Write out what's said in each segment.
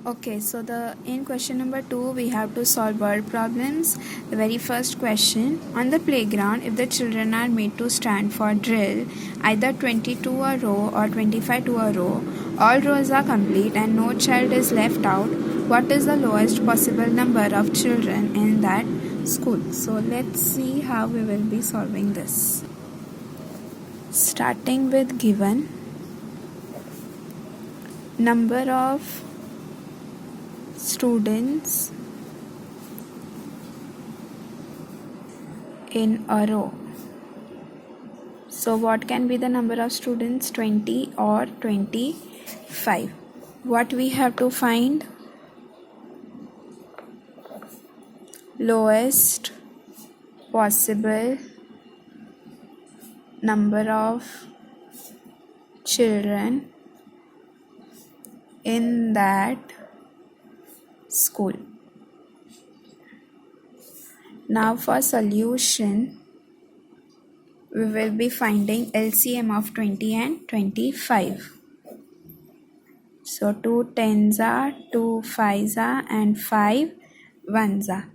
Okay, so in question number 2 we have to solve word problems. The very first question, on the playground, if the children are made to stand for drill, either 20 to a row or 25 to a row, all rows are complete and no child is left out, what is the lowest possible number of children in that school? So let's see how we will be solving this. Starting with given, number of students in a row. So what can be the number of students, 20 or 25? What we have to find? Lowest possible number of children in that school. Now for solution, we will be finding LCM of 20 and 25. So 2 tens are, 2 fives are, and 5 ones are.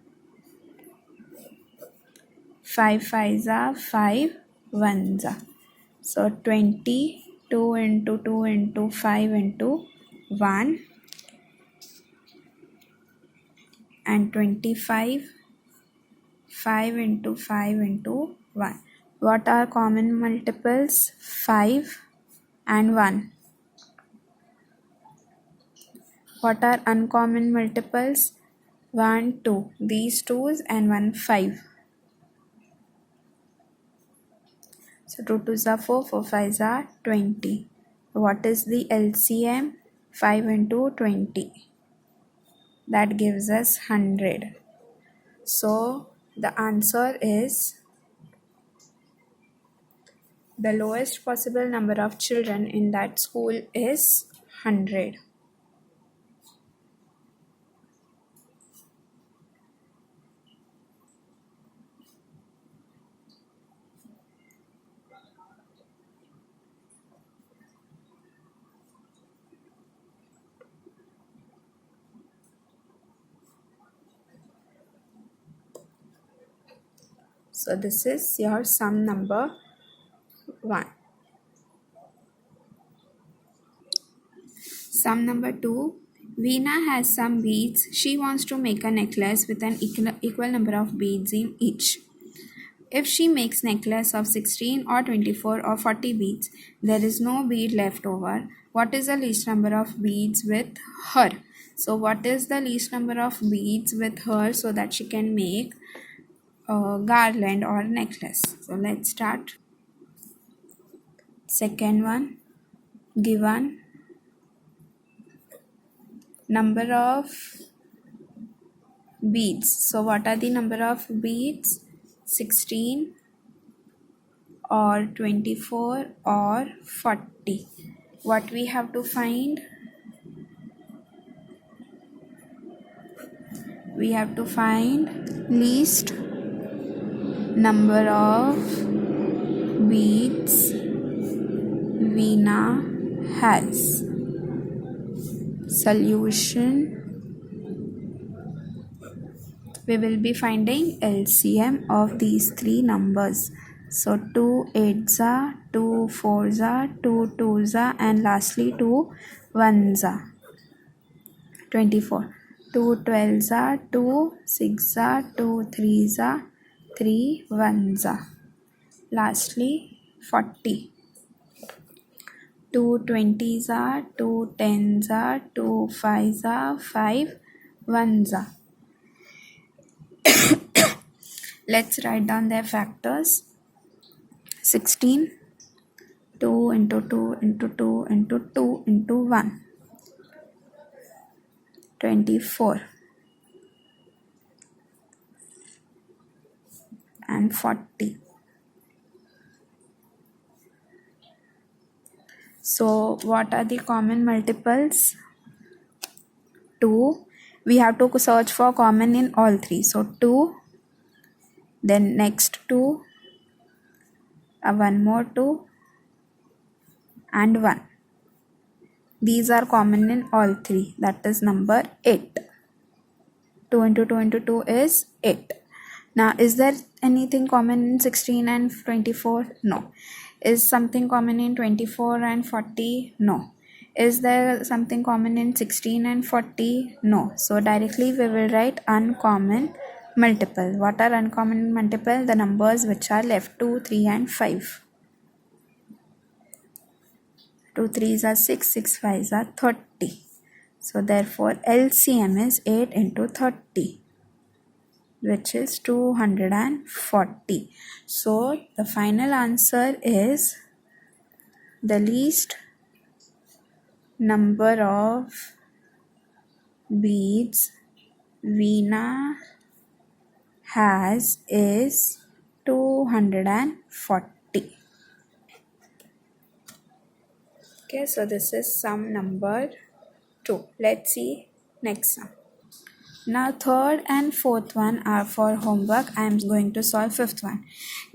5 fives are, 5 ones are. So 20, 2 into 2 into 5 into 1, and 25, 5 into 5 into 1. What are common multiples? 5 and 1. What are uncommon multiples? 1, 2. These 2's and 1, 5. So 2 2's are 4, 4 5's are 20. What is the LCM? 5 into 20. That gives us 100. So the answer is the lowest possible number of children in that school is 100. So this is your sum number 1. Sum number 2. Veena has some beads. She wants to make a necklace with an equal number of beads in each. If she makes necklace of 16 or 24 or 40 beads, there is no bead left over. What is the least number of beads with her? So what is the least number of beads with her so that she can make a garland or necklace? So let's start. Second one, given number of beads. So what are the number of beads? 16 or 24 or 40. What we have to find? We have to find least number of beads Veena has. Solution, we will be finding LCM of these three numbers. So 2 8s are, 2 4s are, 2 2s are, and lastly 2 1s are. 24. 2 12s are, 2 6s are, 2 3s are, 3 1s are. Lastly 40. 2 20s are, 2 10s are, 2 5s are, 5 1s are. Let's write down their factors. 16, 2 into 2 into 2 into 2 into 1. 24 and 40. So what are the common multiples? 2. We have to search for common in all three. So 2, then next 2, one more 2, and 1. These are common in all three. That is number 8. 2 into 2 into 2 is 8. Now, is there anything common in 16 and 24? No. Is something common in 24 and 40? No. Is there something common in 16 and 40? No. So, directly we will write uncommon multiple. What are uncommon multiple? The numbers which are left, 2, 3 and 5. 2 3s are 6, 6 5s are 30. So therefore LCM is 8 into 30, which is 240. So the final answer is the least number of beads Veena has is 240. Okay, so this is sum number 2. Let's see next sum. Now third and fourth one are for homework. I am going to solve fifth one.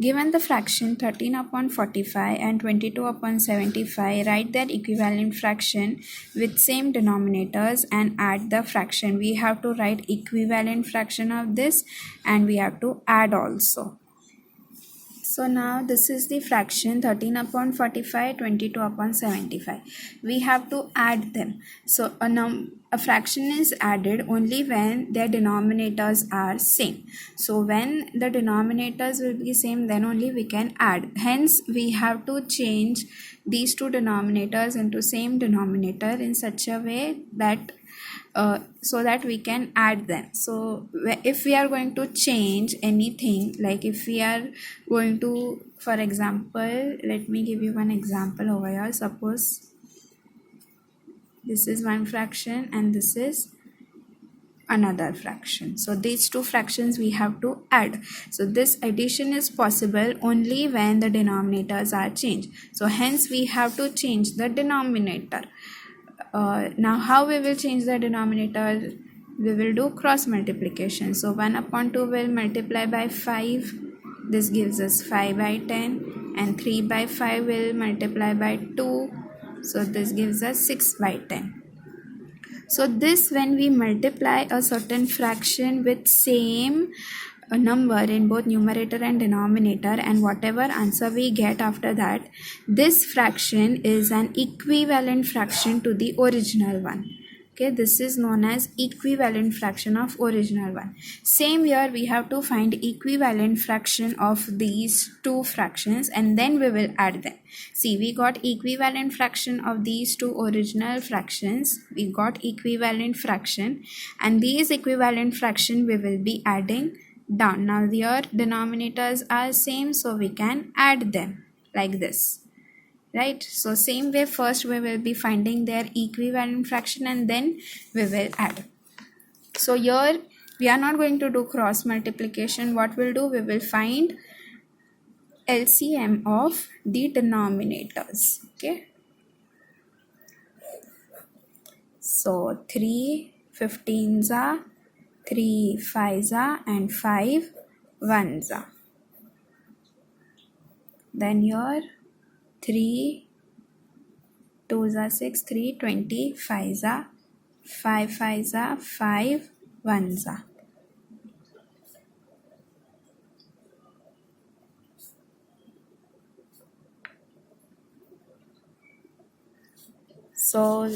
Given the fraction 13 upon 45 and 22 upon 75, write their equivalent fraction with same denominators and add the fraction. We have to write equivalent fraction of this and we have to add also. So now this is the fraction 13 upon 45, 22 upon 75. We have to add them. So a fraction is added only when their denominators are same. So when the denominators will be same, then only we can add. Hence we have to change these two denominators into same denominator in such a way that so that we can add them. So if we are going to change anything, like if we are going to, for example, let me give you one example over here. Suppose this is one fraction and this is another fraction. So these two fractions we have to add. So this addition is possible only when the denominators are changed. So hence we have to change the denominator. Now how we will change the denominator? We will do cross multiplication. So 1 upon 2 will multiply by 5. This gives us 5 by 10, and 3 by 5 will multiply by 2. So this gives us 6 by 10. So this, when we multiply a certain fraction with same number in both numerator and denominator, and whatever answer we get after that, this fraction is an equivalent fraction to the original one. Okay, this is known as equivalent fraction of original one. Same here we have to find equivalent fraction of these two fractions and then we will add them. See, we got equivalent fraction of these two original fractions. We got equivalent fraction, and these equivalent fraction we will be adding down. Now their denominators are same, so we can add them like this, right? So same way, first we will be finding their equivalent fraction and then we will add. So here we are not going to do cross multiplication. What we'll do, we will find LCM of the denominators. Okay, so 3 15s are, 3 5s are, and 5 1s are. Then here 3 2s are 6, 3 25s are, 5 5s are, 5 1s are. So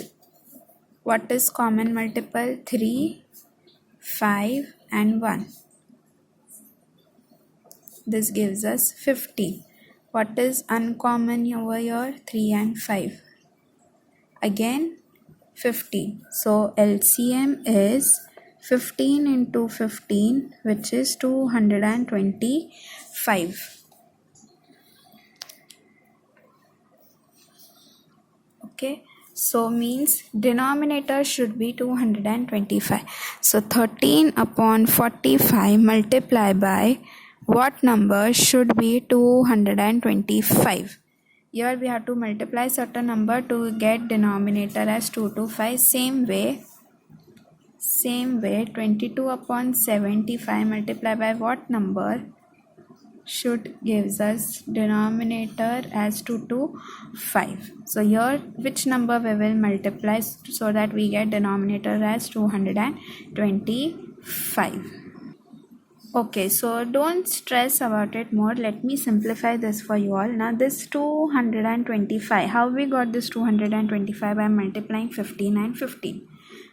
what is common multiple? 3, 5 and 1. This gives us 15. What is uncommon over here? 3 and 5. Again 15. So LCM is 15 into 15, which is 225. Okay, so means denominator should be 225. So 13 upon 45 multiplied by what number should be 225. Here we have to multiply certain number to get denominator as 225. Same way 22 upon 75 multiplied by what number? should gives us denominator as 2 to 5. So here which number we will multiply so that we get denominator as 225. Okay, so don't stress about it more. Let me simplify this for you all. Now this 225, how we got this 225? By multiplying 15 and 15.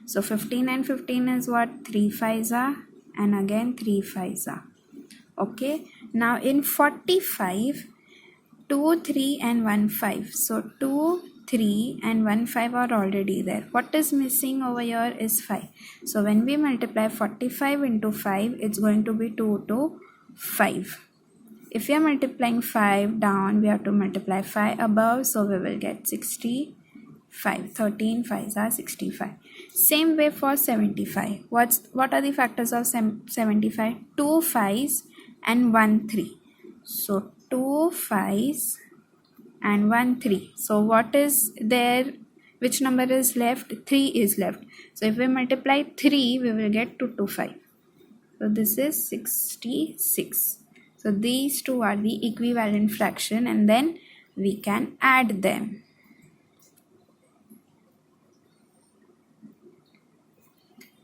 So 15 and 15 is what? 3 5s are, and again 3 5s are. Okay, now in 45, 2 3 and 1 5. So 2 3 and 1 5 are already there. What is missing over here is 5. So when we multiply 45 into 5, it's going to be 2 to 5. If we are multiplying 5 down, we have to multiply 5 above, so we will get 65. 13 5s are 65. Same way for 75. What are the factors of 75? 2 5s and 1 3. So 2 5s and 1 3. So what is there? Which number is left? 3 is left. So if we multiply 3, we will get 2 to 5. So this is 66. So these two are the equivalent fraction, and then we can add them.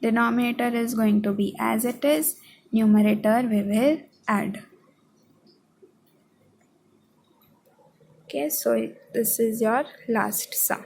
Denominator is going to be as it is. Numerator we will add. Okay, so this is your last sum.